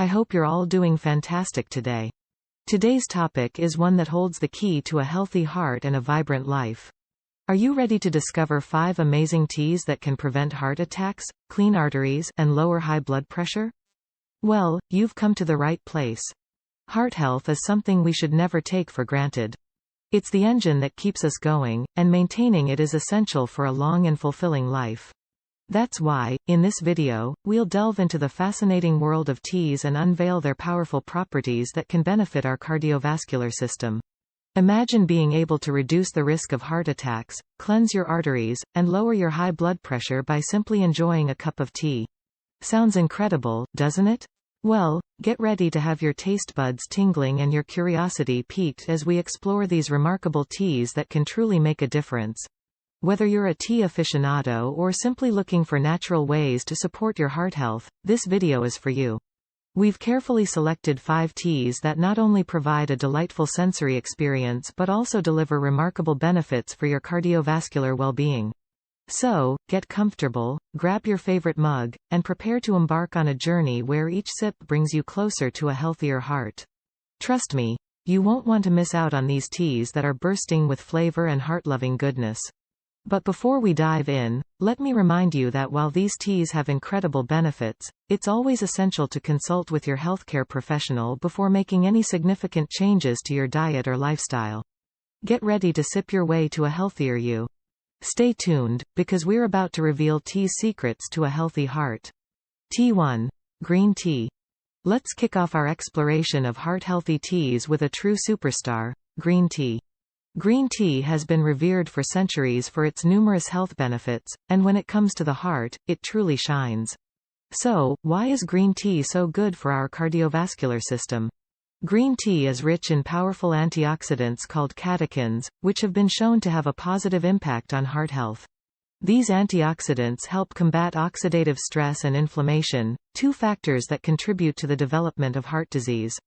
I hope you're all doing fantastic today. Today's topic is one that holds the key to a healthy heart and a vibrant life. Are you ready to discover 5 amazing teas that can prevent heart attacks, clean arteries, and lower high blood pressure? Well, you've come to the right place. Heart health is something we should never take for granted. It's the engine that keeps us going, and maintaining it is essential for a long and fulfilling life. That's why, in this video, we'll delve into the fascinating world of teas and unveil their powerful properties that can benefit our cardiovascular system. Imagine being able to reduce the risk of heart attacks, cleanse your arteries, and lower your high blood pressure by simply enjoying a cup of tea. Sounds incredible, doesn't it? Well, get ready to have your taste buds tingling and your curiosity piqued as we explore these remarkable teas that can truly make a difference. Whether you're a tea aficionado or simply looking for natural ways to support your heart health, this video is for you. We've carefully selected 5 teas that not only provide a delightful sensory experience but also deliver remarkable benefits for your cardiovascular well-being. So, get comfortable, grab your favorite mug, and prepare to embark on a journey where each sip brings you closer to a healthier heart. Trust me, you won't want to miss out on these teas that are bursting with flavor and heart-loving goodness. But before we dive in, let me remind you that while these teas have incredible benefits, it's always essential to consult with your healthcare professional before making any significant changes to your diet or lifestyle. Get ready to sip your way to a healthier you. Stay tuned, because we're about to reveal tea's secrets to a healthy heart. Tea 1. Green tea. Let's kick off our exploration of heart-healthy teas with a true superstar, green tea. Green tea has been revered for centuries for its numerous health benefits, and when it comes to the heart, it truly shines. So, why is green tea so good for our cardiovascular system? Green tea is rich in powerful antioxidants called catechins, which have been shown to have a positive impact on heart health. These antioxidants help combat oxidative stress and inflammation, 2 factors that contribute to the development of heart disease.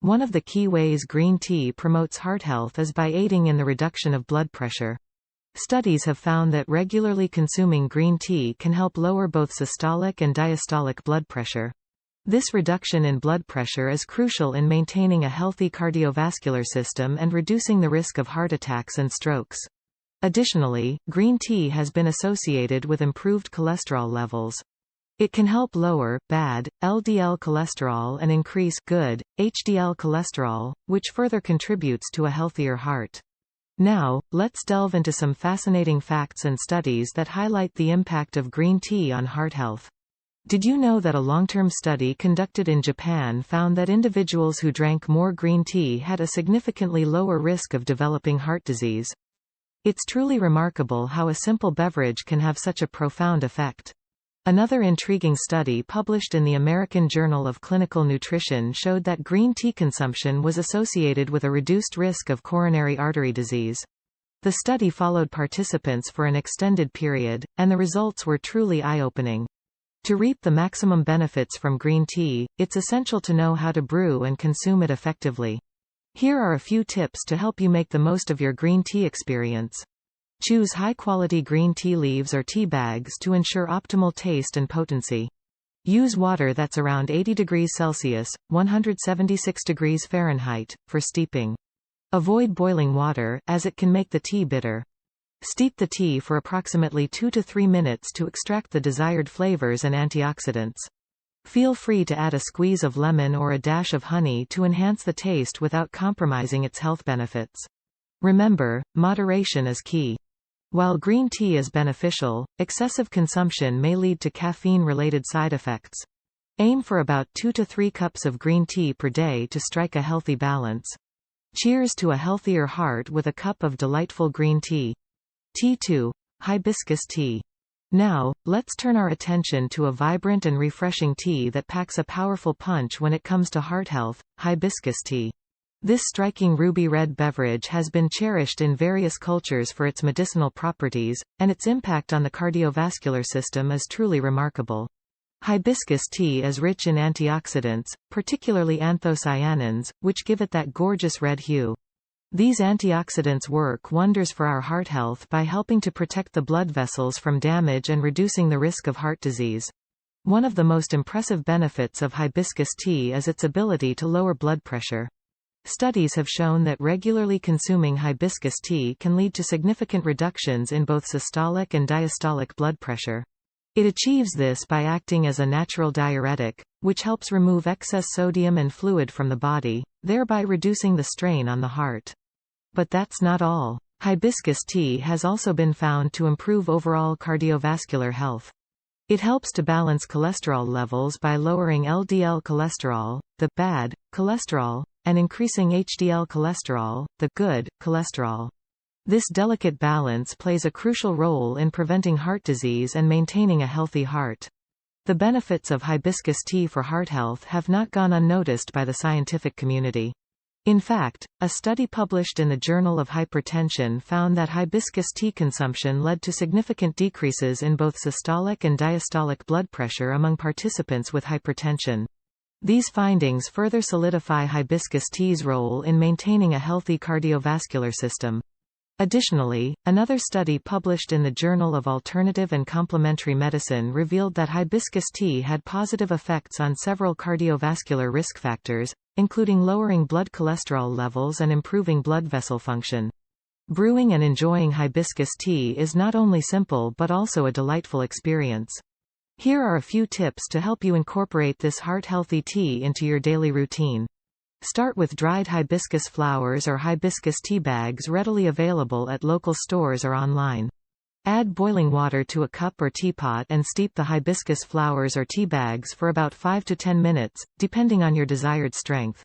One of the key ways green tea promotes heart health is by aiding in the reduction of blood pressure. Studies have found that regularly consuming green tea can help lower both systolic and diastolic blood pressure. This reduction in blood pressure is crucial in maintaining a healthy cardiovascular system and reducing the risk of heart attacks and strokes. Additionally, green tea has been associated with improved cholesterol levels. It can help lower bad LDL cholesterol and increase good HDL cholesterol, which further contributes to a healthier heart. Now, let's delve into some fascinating facts and studies that highlight the impact of green tea on heart health. Did you know that a long-term study conducted in Japan found that individuals who drank more green tea had a significantly lower risk of developing heart disease? It's truly remarkable how a simple beverage can have such a profound effect. Another intriguing study published in the American Journal of Clinical Nutrition showed that green tea consumption was associated with a reduced risk of coronary artery disease. The study followed participants for an extended period, and the results were truly eye-opening. To reap the maximum benefits from green tea, it's essential to know how to brew and consume it effectively. Here are a few tips to help you make the most of your green tea experience. Choose high-quality green tea leaves or tea bags to ensure optimal taste and potency. Use water that's around 80 degrees Celsius, 176 degrees Fahrenheit, for steeping. Avoid boiling water, as it can make the tea bitter. Steep the tea for approximately 2 to 3 minutes to extract the desired flavors and antioxidants. Feel free to add a squeeze of lemon or a dash of honey to enhance the taste without compromising its health benefits. Remember, moderation is key. While green tea is beneficial, excessive consumption may lead to caffeine-related side effects. Aim for about 2 to 3 cups of green tea per day to strike a healthy balance. Cheers to a healthier heart with a cup of delightful green tea. Tea 2. Hibiscus tea. Now, let's turn our attention to a vibrant and refreshing tea that packs a powerful punch when it comes to heart health, hibiscus tea. This striking ruby red beverage has been cherished in various cultures for its medicinal properties, and its impact on the cardiovascular system is truly remarkable. Hibiscus tea is rich in antioxidants, particularly anthocyanins, which give it that gorgeous red hue. These antioxidants work wonders for our heart health by helping to protect the blood vessels from damage and reducing the risk of heart disease. One of the most impressive benefits of hibiscus tea is its ability to lower blood pressure. Studies have shown that regularly consuming hibiscus tea can lead to significant reductions in both systolic and diastolic blood pressure. It achieves this by acting as a natural diuretic, which helps remove excess sodium and fluid from the body, thereby reducing the strain on the heart. But that's not all. Hibiscus tea has also been found to improve overall cardiovascular health. It helps to balance cholesterol levels by lowering LDL cholesterol, the bad cholesterol, and increasing HDL cholesterol, the good cholesterol. This delicate balance plays a crucial role in preventing heart disease and maintaining a healthy heart. The benefits of hibiscus tea for heart health have not gone unnoticed by the scientific community. In fact, a study published in the Journal of Hypertension found that hibiscus tea consumption led to significant decreases in both systolic and diastolic blood pressure among participants with hypertension. These findings further solidify hibiscus tea's role in maintaining a healthy cardiovascular system. Additionally, another study published in the Journal of Alternative and Complementary Medicine revealed that hibiscus tea had positive effects on several cardiovascular risk factors, including lowering blood cholesterol levels and improving blood vessel function. Brewing and enjoying hibiscus tea is not only simple but also a delightful experience. Here are a few tips to help you incorporate this heart-healthy tea into your daily routine. Start with dried hibiscus flowers or hibiscus tea bags readily available at local stores or online. Add boiling water to a cup or teapot and steep the hibiscus flowers or tea bags for about 5 to 10 minutes, depending on your desired strength.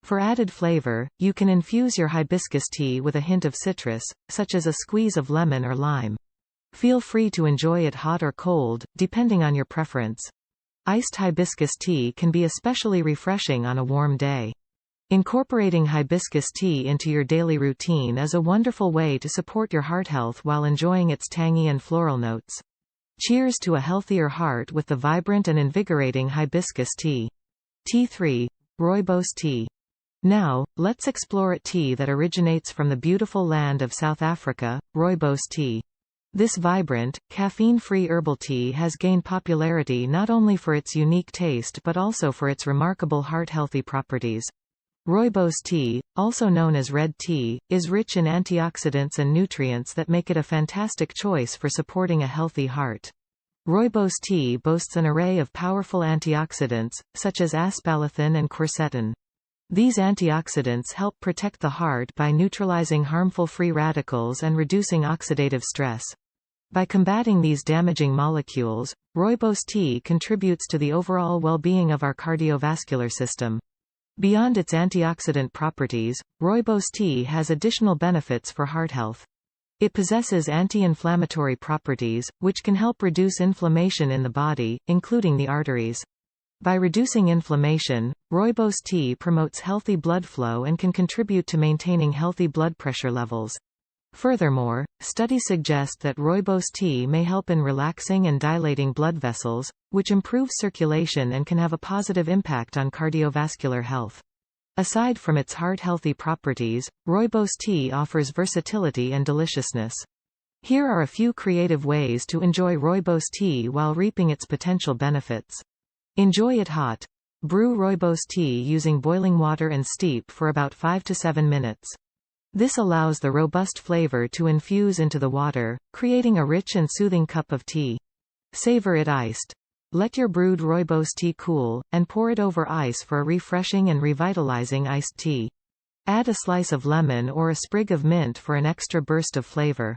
For added flavor, you can infuse your hibiscus tea with a hint of citrus, such as a squeeze of lemon or lime. Feel free to enjoy it hot or cold, depending on your preference. Iced hibiscus tea can be especially refreshing on a warm day. Incorporating hibiscus tea into your daily routine is a wonderful way to support your heart health while enjoying its tangy and floral notes. Cheers to a healthier heart with the vibrant and invigorating hibiscus tea. Tea 3. Rooibos Tea. Now, let's explore a tea that originates from the beautiful land of South Africa, Rooibos Tea. This vibrant, caffeine-free herbal tea has gained popularity not only for its unique taste but also for its remarkable heart-healthy properties. Rooibos tea, also known as red tea, is rich in antioxidants and nutrients that make it a fantastic choice for supporting a healthy heart. Rooibos tea boasts an array of powerful antioxidants, such as asparagine and quercetin. These antioxidants help protect the heart by neutralizing harmful free radicals and reducing oxidative stress. By combating these damaging molecules, Rooibos tea contributes to the overall well-being of our cardiovascular system. Beyond its antioxidant properties, Rooibos tea has additional benefits for heart health. It possesses anti-inflammatory properties, which can help reduce inflammation in the body, including the arteries. By reducing inflammation, Rooibos tea promotes healthy blood flow and can contribute to maintaining healthy blood pressure levels. Furthermore, studies suggest that Rooibos tea may help in relaxing and dilating blood vessels, which improves circulation and can have a positive impact on cardiovascular health. Aside from its heart-healthy properties, Rooibos tea offers versatility and deliciousness. Here are a few creative ways to enjoy Rooibos tea while reaping its potential benefits. Enjoy it hot. Brew Rooibos tea using boiling water and steep for about 5 to 7 minutes. This allows the robust flavor to infuse into the water, creating a rich and soothing cup of tea. Savor it iced. Let your brewed Rooibos tea cool, and pour it over ice for a refreshing and revitalizing iced tea. Add a slice of lemon or a sprig of mint for an extra burst of flavor.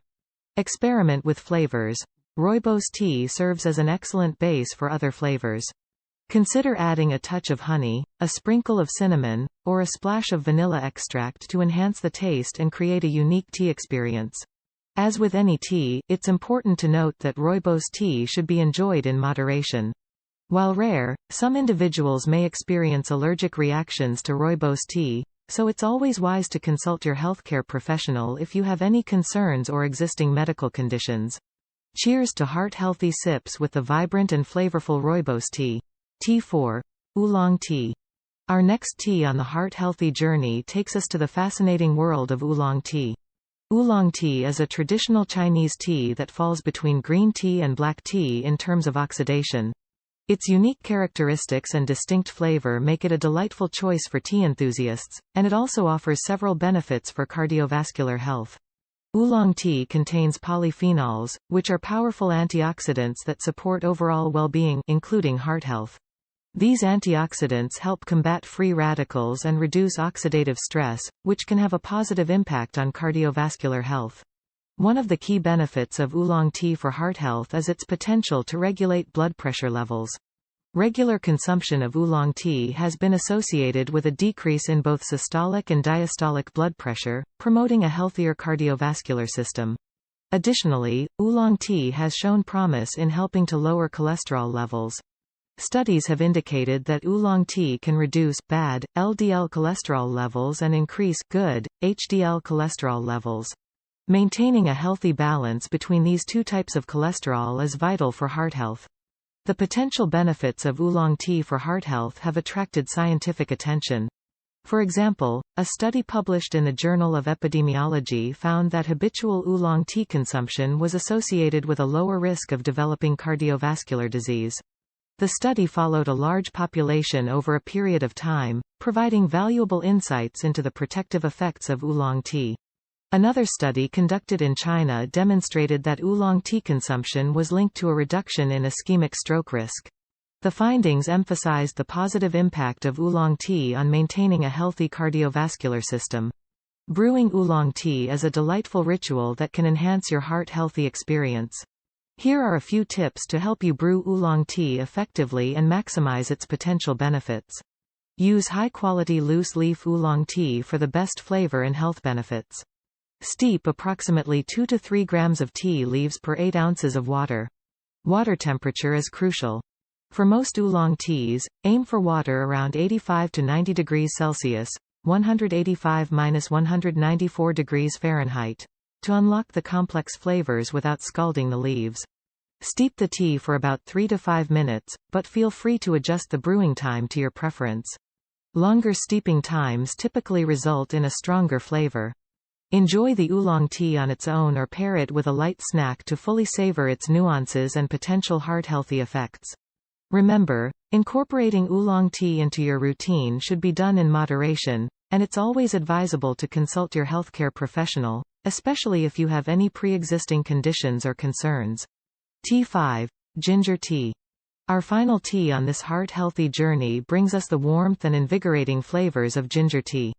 Experiment with flavors. Rooibos tea serves as an excellent base for other flavors. Consider adding a touch of honey, a sprinkle of cinnamon, or a splash of vanilla extract to enhance the taste and create a unique tea experience. As with any tea, it's important to note that Rooibos tea should be enjoyed in moderation. While rare, some individuals may experience allergic reactions to Rooibos tea, so it's always wise to consult your healthcare professional if you have any concerns or existing medical conditions. Cheers to heart-healthy sips with the vibrant and flavorful Rooibos tea. Tea 4. Oolong Tea. Our next tea on the heart-healthy journey takes us to the fascinating world of Oolong Tea. Oolong tea is a traditional Chinese tea that falls between green tea and black tea in terms of oxidation. Its unique characteristics and distinct flavor make it a delightful choice for tea enthusiasts, and it also offers several benefits for cardiovascular health. Oolong tea contains polyphenols, which are powerful antioxidants that support overall well-being, including heart health. These antioxidants help combat free radicals and reduce oxidative stress, which can have a positive impact on cardiovascular health. One of the key benefits of oolong tea for heart health is its potential to regulate blood pressure levels. Regular consumption of oolong tea has been associated with a decrease in both systolic and diastolic blood pressure, promoting a healthier cardiovascular system. Additionally, oolong tea has shown promise in helping to lower cholesterol levels. Studies have indicated that oolong tea can reduce bad LDL cholesterol levels and increase good HDL cholesterol levels. Maintaining a healthy balance between these two types of cholesterol is vital for heart health. The potential benefits of oolong tea for heart health have attracted scientific attention. For example, a study published in the Journal of Epidemiology found that habitual oolong tea consumption was associated with a lower risk of developing cardiovascular disease. The study followed a large population over a period of time, providing valuable insights into the protective effects of oolong tea. Another study conducted in China demonstrated that oolong tea consumption was linked to a reduction in ischemic stroke risk. The findings emphasized the positive impact of oolong tea on maintaining a healthy cardiovascular system. Brewing oolong tea is a delightful ritual that can enhance your heart-healthy experience. Here are a few tips to help you brew oolong tea effectively and maximize its potential benefits. Use high-quality loose-leaf oolong tea for the best flavor and health benefits. Steep approximately 2 to 3 grams of tea leaves per 8 ounces of water. Water temperature is crucial. For most oolong teas, aim for water around 85 to 90 degrees Celsius, 185–194 degrees Fahrenheit, to unlock the complex flavors without scalding the leaves. Steep the tea for about 3 to 5 minutes, but feel free to adjust the brewing time to your preference. Longer steeping times typically result in a stronger flavor. Enjoy the oolong tea on its own or pair it with a light snack to fully savor its nuances and potential heart-healthy effects. Remember, incorporating oolong tea into your routine should be done in moderation, and it's always advisable to consult your healthcare professional, especially if you have any pre-existing conditions or concerns. T5. Ginger tea. Our final tea on this heart-healthy journey brings us the warmth and invigorating flavors of ginger tea.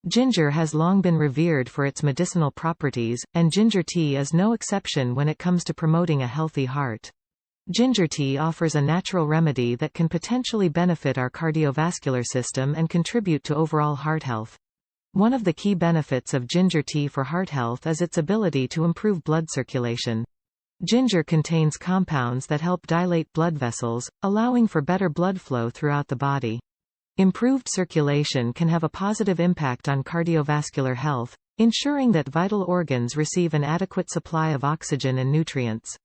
Ginger has long been revered for its medicinal properties, and ginger tea is no exception when it comes to promoting a healthy heart. Ginger tea offers a natural remedy that can potentially benefit our cardiovascular system and contribute to overall heart health. One of the key benefits of ginger tea for heart health is its ability to improve blood circulation. Ginger contains compounds that help dilate blood vessels, allowing for better blood flow throughout the body. Improved circulation can have a positive impact on cardiovascular health, ensuring that vital organs receive an adequate supply of oxygen and nutrients.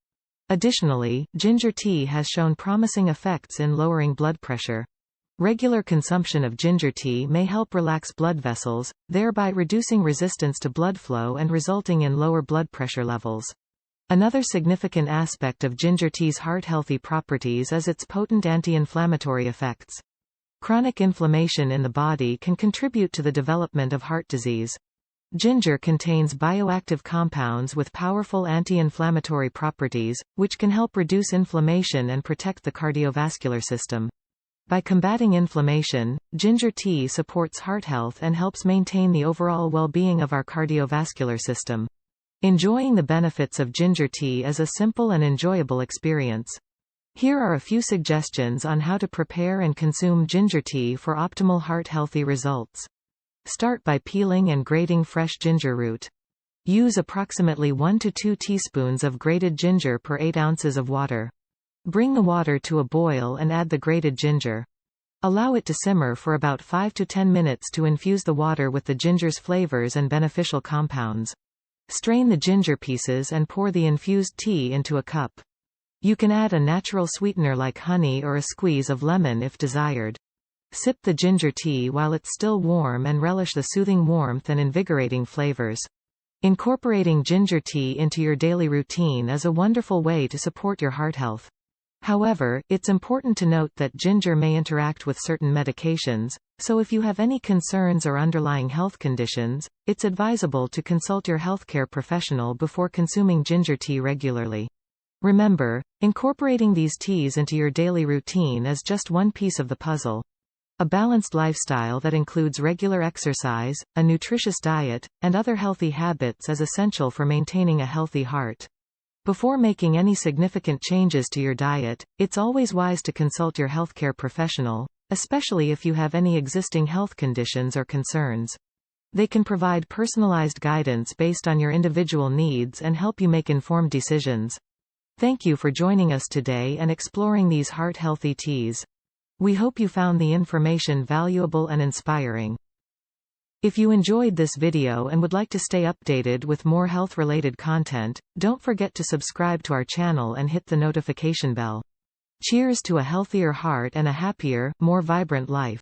Additionally, ginger tea has shown promising effects in lowering blood pressure. Regular consumption of ginger tea may help relax blood vessels, thereby reducing resistance to blood flow and resulting in lower blood pressure levels. Another significant aspect of ginger tea's heart-healthy properties is its potent anti-inflammatory effects. Chronic inflammation in the body can contribute to the development of heart disease. Ginger contains bioactive compounds with powerful anti-inflammatory properties, which can help reduce inflammation and protect the cardiovascular system. By combating inflammation, ginger tea supports heart health and helps maintain the overall well-being of our cardiovascular system. Enjoying the benefits of ginger tea is a simple and enjoyable experience. Here are a few suggestions on how to prepare and consume ginger tea for optimal heart-healthy results. Start by peeling and grating fresh ginger root. Use approximately 1 to 2 teaspoons of grated ginger per 8 ounces of water. Bring the water to a boil and add the grated ginger. Allow it to simmer for about 5 to 10 minutes to infuse the water with the ginger's flavors and beneficial compounds. Strain the ginger pieces and pour the infused tea into a cup. You can add a natural sweetener like honey or a squeeze of lemon if desired. Sip the ginger tea while it's still warm and relish the soothing warmth and invigorating flavors. Incorporating ginger tea into your daily routine is a wonderful way to support your heart health. However, it's important to note that ginger may interact with certain medications, so if you have any concerns or underlying health conditions, it's advisable to consult your healthcare professional before consuming ginger tea regularly. Remember, incorporating these teas into your daily routine is just one piece of the puzzle. A balanced lifestyle that includes regular exercise, a nutritious diet, and other healthy habits is essential for maintaining a healthy heart. Before making any significant changes to your diet, it's always wise to consult your healthcare professional, especially if you have any existing health conditions or concerns. They can provide personalized guidance based on your individual needs and help you make informed decisions. Thank you for joining us today and exploring these heart-healthy teas. We hope you found the information valuable and inspiring. If you enjoyed this video and would like to stay updated with more health-related content, don't forget to subscribe to our channel and hit the notification bell. Cheers to a healthier heart and a happier, more vibrant life.